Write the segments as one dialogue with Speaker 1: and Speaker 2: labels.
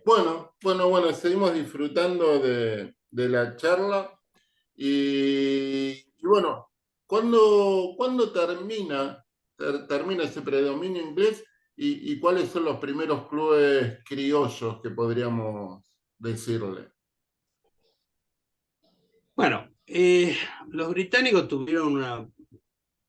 Speaker 1: Bueno, seguimos disfrutando de la charla y bueno, ¿cuándo termina ese predominio inglés y cuáles son los primeros clubes criollos que podríamos decirle?
Speaker 2: Bueno, los británicos tuvieron una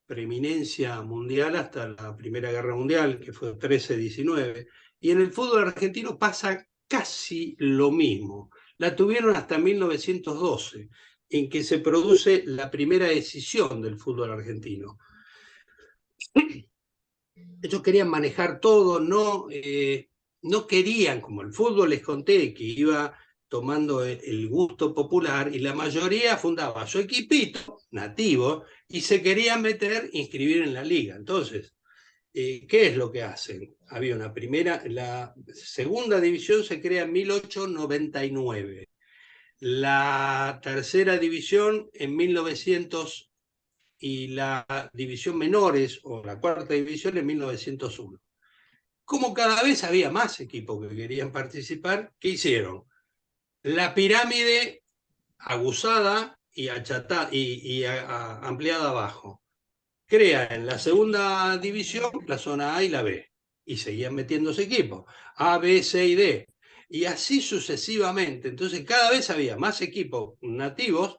Speaker 2: preeminencia mundial hasta la Primera Guerra Mundial, que fue 13-19, y en el fútbol argentino pasa casi lo mismo. La tuvieron hasta 1912, en que se produce la primera decisión del fútbol argentino. Ellos querían manejar todo, no querían, como el fútbol les conté, que iba tomando el gusto popular y la mayoría fundaba su equipito nativo y se querían inscribir en la liga. Entonces, ¿qué es lo que hacen? Había la segunda división se crea en 1899, la tercera división en 1900 y la división menores o la cuarta división en 1901. Como cada vez había más equipos que querían participar, ¿qué hicieron? La pirámide aguzada y, ampliada abajo. Crea en la segunda división la zona A y la B. Y seguían metiéndose equipos. A, B, C y D. Y así sucesivamente. Entonces cada vez había más equipos nativos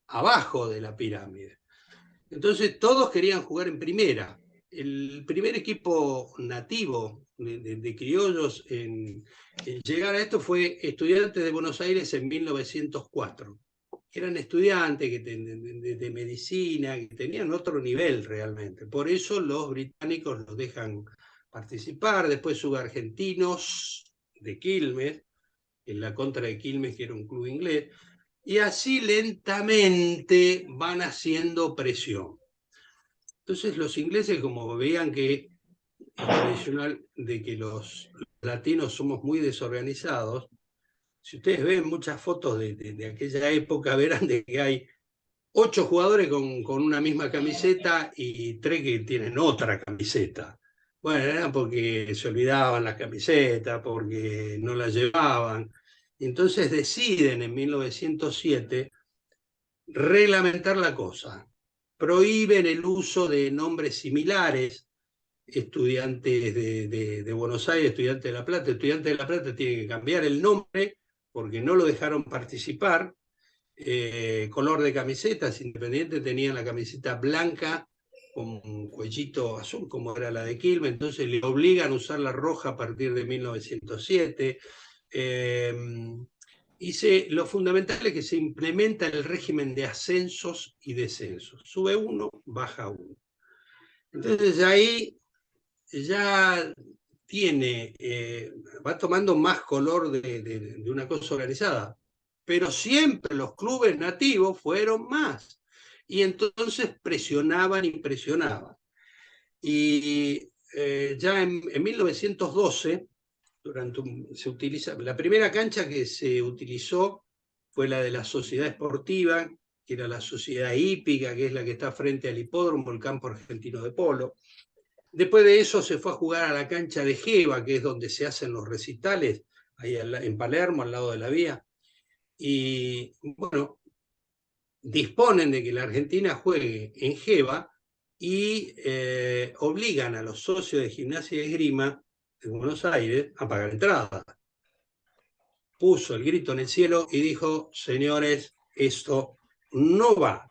Speaker 2: abajo de la pirámide. Entonces todos querían jugar en primera. El primer equipo nativo de criollos en llegar a esto fue Estudiantes de Buenos Aires en 1904. Eran estudiantes de medicina, que tenían otro nivel realmente. Por eso los británicos los dejan participar. Después sube Argentinos de Quilmes, en la contra de Quilmes, que era un club inglés. Y así lentamente van haciendo presión. Entonces los ingleses, como veían que es tradicional de que los latinos somos muy desorganizados, si ustedes ven muchas fotos de aquella época, verán de que hay 8 jugadores con una misma camiseta y 3 que tienen otra camiseta. Bueno, era porque se olvidaban las camisetas, porque no las llevaban. Entonces deciden en 1907 reglamentar la cosa. Prohíben el uso de nombres similares, estudiantes de Buenos Aires, estudiantes de La Plata. Estudiantes de La Plata tienen que cambiar el nombre porque no lo dejaron participar. Color de camisetas, Independiente tenía la camiseta blanca con cuellito azul, como era la de Quilmes, entonces le obligan a usar la roja a partir de 1907. Eh, lo fundamental es que se implementa el régimen de ascensos y descensos. Sube uno, baja uno. Entonces ahí ya va tomando más color de una cosa organizada. Pero siempre los clubes nativos fueron más. Y entonces presionaban y presionaban. Y ya en 1912, la primera cancha que se utilizó fue la de la Sociedad Esportiva, que era la Sociedad Hípica, que es la que está frente al hipódromo, el campo argentino de polo. Después de eso se fue a jugar a la cancha de Geva, que es donde se hacen los recitales, ahí en Palermo, al lado de la vía. Y bueno, disponen de que la Argentina juegue en Geva y obligan a los socios de Gimnasia y Esgrima de Buenos Aires a pagar entrada. Puso el grito en el cielo y dijo: señores, esto no va.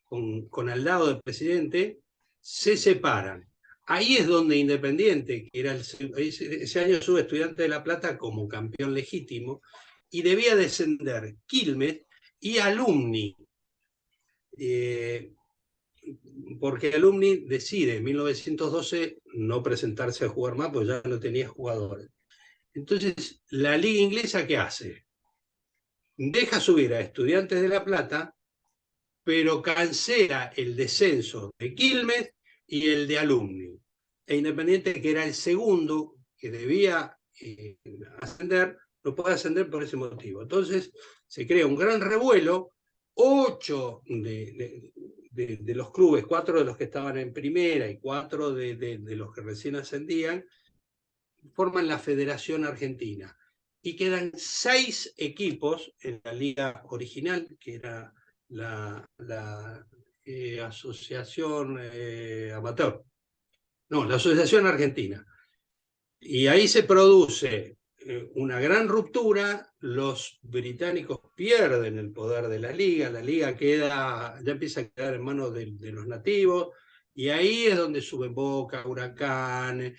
Speaker 2: Con al lado del presidente, se separan. Ahí es donde Independiente, que era ese año sube Estudiante de La Plata como campeón legítimo, y debía descender Quilmes y Alumni, porque Alumni decide en 1912 no presentarse a jugar más, porque ya no tenía jugadores. Entonces, la liga inglesa, ¿qué hace? Deja subir a Estudiantes de La Plata, pero cancela el descenso de Quilmes y el de Alumni. E Independiente, que era el segundo que debía ascender, no puede ascender por ese motivo. Entonces se crea un gran revuelo. 8 de los clubes, 4 de los que estaban en primera y 4 de los que recién ascendían, forman la Federación Argentina. y quedan 6 equipos en la liga original, que era la Asociación Amateur. No, la Asociación Argentina. Y ahí se produce una gran ruptura, los británicos pierden el poder de la liga queda, ya empieza a quedar en manos de los nativos, y ahí es donde suben Boca, Huracán,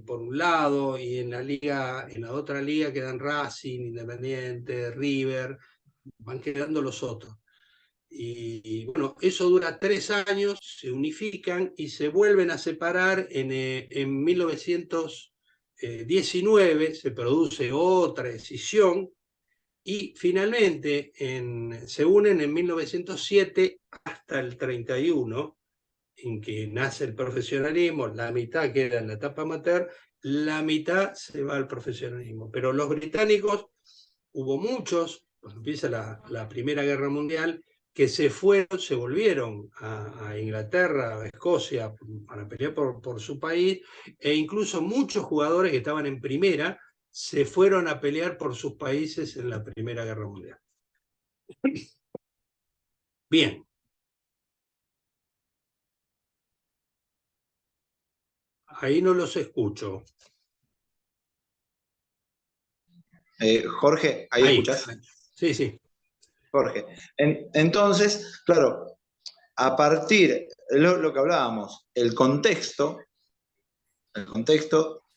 Speaker 2: por un lado, y en la otra liga quedan Racing, Independiente, River, van quedando los otros. Y bueno, eso dura 3 años, se unifican y se vuelven a separar en 1919, se produce otra escisión y finalmente se unen en 1907 hasta el 31, en que nace el profesionalismo, la mitad queda en la etapa amateur, la mitad se va al profesionalismo. Pero los británicos, hubo muchos, cuando empieza la Primera Guerra Mundial, que se volvieron a Inglaterra, a Escocia, para pelear por su país, e incluso muchos jugadores que estaban en primera se fueron a pelear por sus países en la Primera Guerra Mundial. Bien. Ahí no los escucho.
Speaker 3: Jorge, ¿ahí escuchás?
Speaker 2: Sí, sí.
Speaker 3: Jorge. Entonces, claro, a partir, lo que hablábamos, el contexto,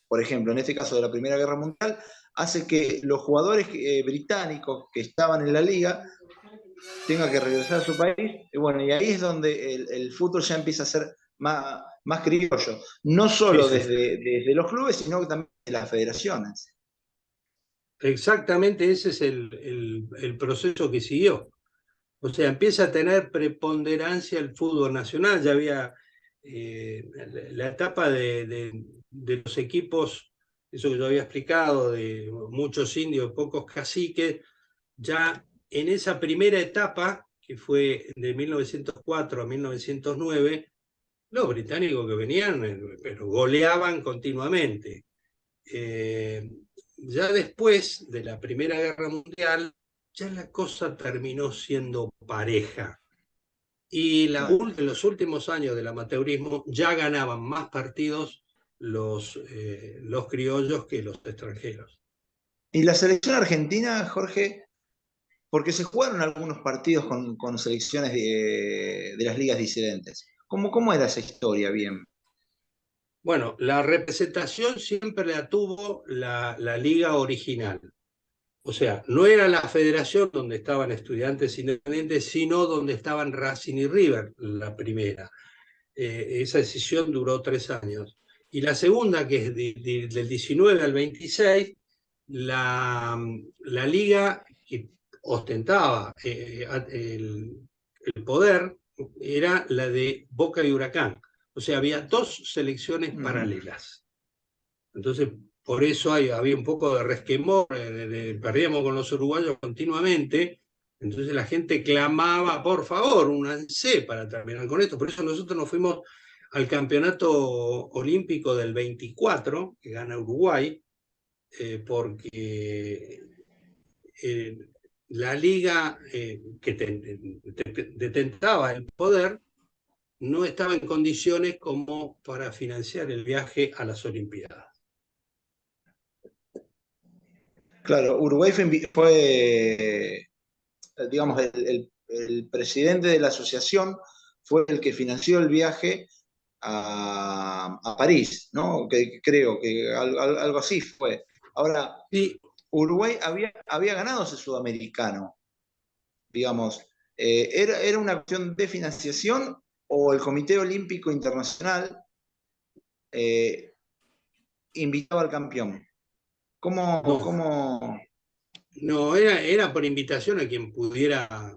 Speaker 3: por ejemplo, en este caso de la Primera Guerra Mundial, hace que los jugadores británicos que estaban en la liga tengan que regresar a su país, y bueno, y ahí es donde el fútbol ya empieza a ser más criollo, no solo
Speaker 2: Sí, sí.
Speaker 3: desde los clubes, sino también de las federaciones.
Speaker 2: Exactamente ese es el proceso que siguió. O sea, empieza a tener preponderancia el fútbol nacional. Ya había la etapa de los equipos, eso que yo había explicado, de muchos indios, pocos caciques. Ya en esa primera etapa, que fue de 1904 a 1909, los británicos que venían, pero goleaban continuamente. Ya después de la Primera Guerra Mundial, ya la cosa terminó siendo pareja. Y en los últimos años del amateurismo ya ganaban más partidos los criollos que los extranjeros.
Speaker 3: Y la selección argentina, Jorge, porque se jugaron algunos partidos con selecciones de las ligas disidentes. ¿Cómo era esa historia bien?
Speaker 2: Bueno, la representación siempre la tuvo la liga original. O sea, no era la federación donde estaban Estudiantes Independientes, sino donde estaban Racing y River, la primera. Esa decisión duró 3 años. Y la segunda, que es del 19 al 26, la liga que ostentaba el poder era la de Boca y Huracán. O sea, había 2 selecciones paralelas. Entonces, por eso había un poco de resquemor, perdíamos con los uruguayos continuamente, entonces la gente clamaba, por favor, únanse para terminar con esto. Por eso nosotros nos fuimos al campeonato olímpico del 24, que gana Uruguay, porque la liga que detentaba el poder no estaba en condiciones como para financiar el viaje a las Olimpiadas.
Speaker 3: Claro, Uruguay fue digamos, el presidente de la asociación fue el que financió el viaje a París, ¿no? Que creo que algo así fue. Ahora,
Speaker 2: Sí.
Speaker 3: Uruguay había ganado ese sudamericano, digamos. ¿Era una cuestión de financiación o el Comité Olímpico Internacional invitaba al campeón?
Speaker 2: No,
Speaker 3: ¿Cómo?
Speaker 2: no, era por invitación a quien pudiera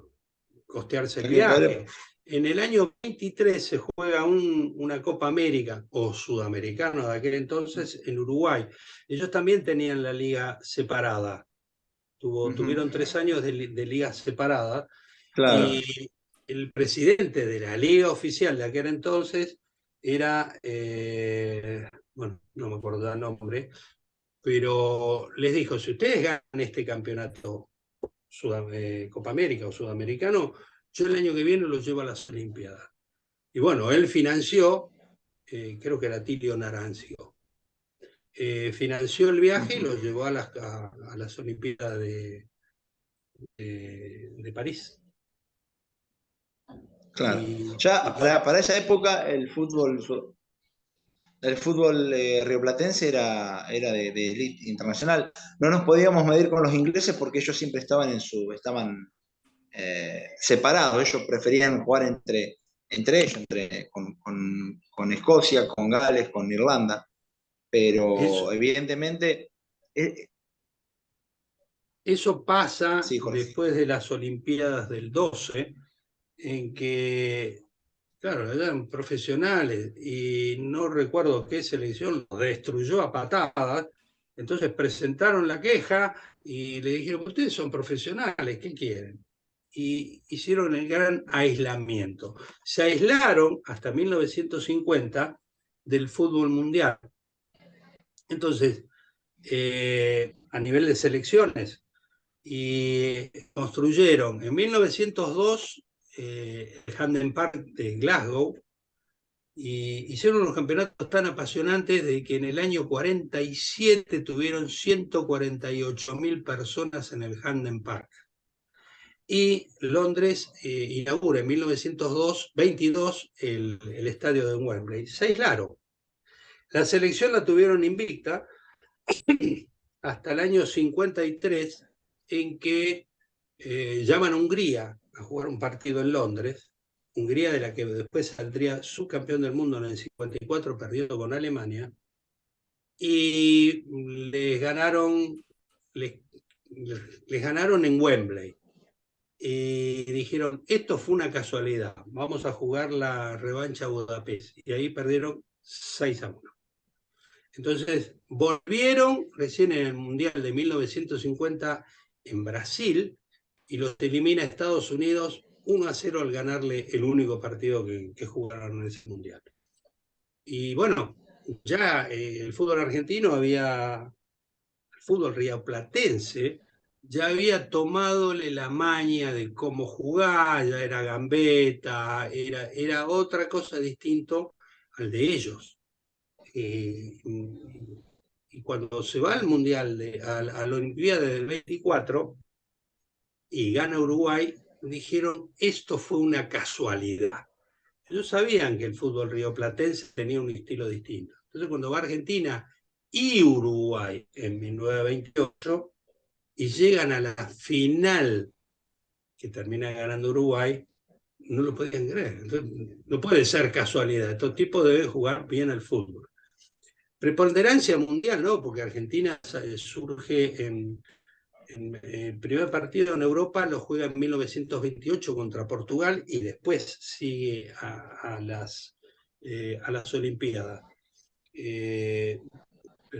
Speaker 2: costearse el
Speaker 3: ¿A qué
Speaker 2: viaje.
Speaker 3: poder?
Speaker 2: En el año 23 se juega una Copa América o Sudamericano de aquel entonces en Uruguay. Ellos también tenían la liga separada. Tuvieron 3 años de liga separada.
Speaker 3: Claro.
Speaker 2: Y el presidente de la liga oficial de aquel entonces era, bueno, no me acuerdo el nombre, pero les dijo, si ustedes ganan este campeonato Copa América o Sudamericano, yo el año que viene los llevo a las Olimpiadas. Y bueno, él financió, creo que era Tilio Narancio, financió el viaje y los llevó a las Olimpiadas de París.
Speaker 3: Claro.
Speaker 2: Y
Speaker 3: Ya
Speaker 2: bueno,
Speaker 3: para esa época el fútbol rioplatense era de elite internacional. No nos podíamos medir con los ingleses porque ellos siempre estaban separados. Ellos preferían jugar entre ellos, con Escocia, con Gales, con Irlanda.
Speaker 2: eso,
Speaker 3: Pero evidentemente,
Speaker 2: eso pasa
Speaker 3: sí, Jorge.
Speaker 2: después de las Olimpiadas del 12, en que, claro, eran profesionales y no recuerdo qué selección los destruyó a patadas. Entonces presentaron la queja y le dijeron, ustedes son profesionales, ¿qué quieren? Y hicieron el gran aislamiento. Se aislaron hasta 1950 del fútbol mundial. Entonces, a nivel de selecciones, y construyeron en 1902 el Hampden Park de Glasgow, y hicieron unos campeonatos tan apasionantes de que en el año 47 tuvieron 148.000 personas en el Hampden Park. Y Londres inaugura en 1922 el estadio de Wembley. Se aislaron. La selección la tuvieron invicta hasta el año 53, en que llaman a Hungría a jugar un partido en Londres. Hungría, de la que después saldría subcampeón del mundo en el 54, perdiendo con Alemania, y les, les ganaron en Wembley. Y dijeron, esto fue una casualidad, vamos a jugar la revancha a Budapest. Y ahí perdieron 6-1. Entonces volvieron recién en el Mundial de 1950 en Brasil y los elimina Estados Unidos 1-0 al ganarle el único partido que jugaron en ese Mundial. Y bueno, ya el fútbol argentino el fútbol rioplatense, ya había tomadole la maña de cómo jugar, ya era gambeta, era otra cosa distinto al de ellos. Y cuando se va al Mundial, a la Olimpiada del 24 y gana Uruguay, dijeron, esto fue una casualidad. Ellos sabían que el fútbol rioplatense tenía un estilo distinto. Entonces cuando va Argentina y Uruguay en 1928 y llegan a la final que termina ganando Uruguay, no lo podían creer. Entonces, no puede ser casualidad. Estos tipos deben jugar bien al fútbol. Preponderancia mundial, ¿no? Porque Argentina surge en el primer partido en Europa, lo juega en 1928 contra Portugal y después sigue a las Olimpiadas. Pero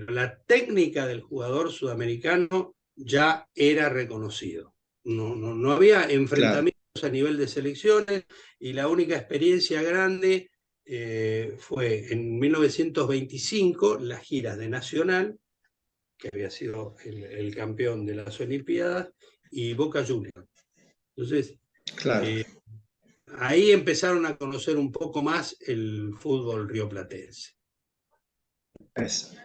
Speaker 2: la técnica del jugador sudamericano ya era reconocido. No había enfrentamientos a nivel de selecciones y la única experiencia grande fue en 1925 las giras de Nacional, que había sido el campeón de las Olimpiadas, y Boca Juniors. Entonces,
Speaker 3: Claro.
Speaker 2: Ahí empezaron a conocer un poco más el fútbol rioplatense.
Speaker 3: Eso.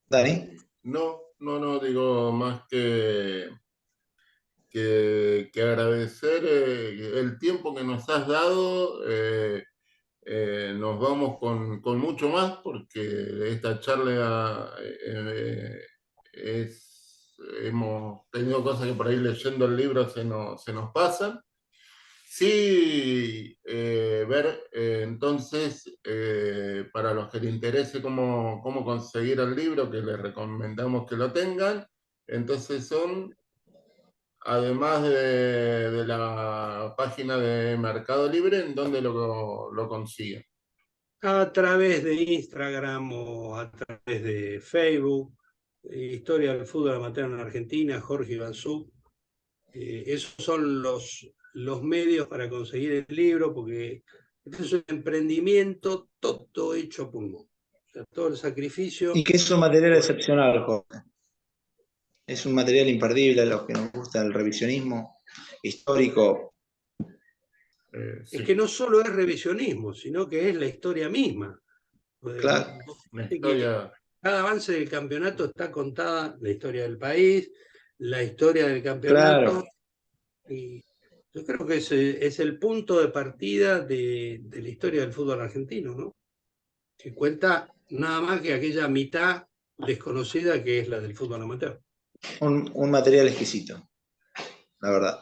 Speaker 3: Dani.
Speaker 1: No, digo más que agradecer el tiempo que nos has dado. Nos vamos con mucho más porque esta charla hemos tenido cosas que por ahí leyendo el libro se nos pasan. Sí, ver entonces, para los que les interese cómo conseguir el libro, que les recomendamos que lo tengan, entonces son, además de la página de Mercado Libre, ¿en dónde lo consiguen?
Speaker 2: A través de Instagram o a través de Facebook, Historia del Fútbol Amateur en Argentina, Jorge Ivanzú. Esos son los medios para conseguir el libro, porque este es un emprendimiento todo hecho a pulmón. O sea, todo el sacrificio.
Speaker 3: Y que es un material excepcional, Jorge. Es un material imperdible a los que nos gusta el revisionismo histórico.
Speaker 2: Es
Speaker 1: Sí,
Speaker 2: que no solo es revisionismo, sino que es la historia misma.
Speaker 3: Claro,
Speaker 1: una
Speaker 2: Que
Speaker 1: historia.
Speaker 2: cada avance del campeonato está contada la historia del país, la historia del campeonato,
Speaker 3: claro.
Speaker 2: y yo creo que ese es el punto de partida de la historia del fútbol argentino, ¿no? Que cuenta nada más que aquella mitad desconocida que es la del fútbol amateur.
Speaker 3: Un material exquisito, la verdad.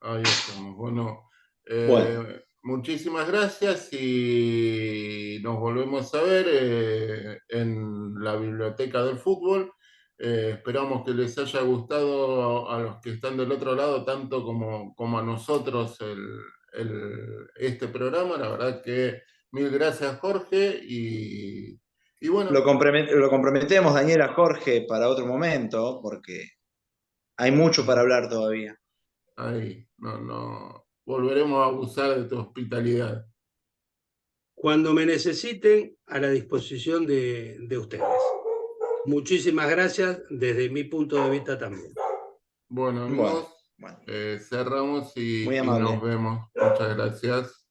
Speaker 1: Ahí estamos. Bueno,
Speaker 3: Bueno,
Speaker 1: muchísimas gracias y nos volvemos a ver en la Biblioteca del Fútbol. Esperamos que les haya gustado a los que están del otro lado, tanto como a nosotros este programa. La verdad que mil gracias, Jorge. Y bueno,
Speaker 3: lo comprometemos, Daniela, Jorge, para otro momento, porque hay mucho para hablar todavía.
Speaker 1: ahí no volveremos a abusar de tu hospitalidad.
Speaker 2: Cuando me necesiten, a la disposición de ustedes. Muchísimas gracias desde mi punto de vista también.
Speaker 1: Bueno,
Speaker 3: Bueno,
Speaker 1: amigos,
Speaker 3: bueno,
Speaker 1: cerramos
Speaker 3: muy
Speaker 1: y nos
Speaker 3: amable.
Speaker 1: vemos. Muchas gracias.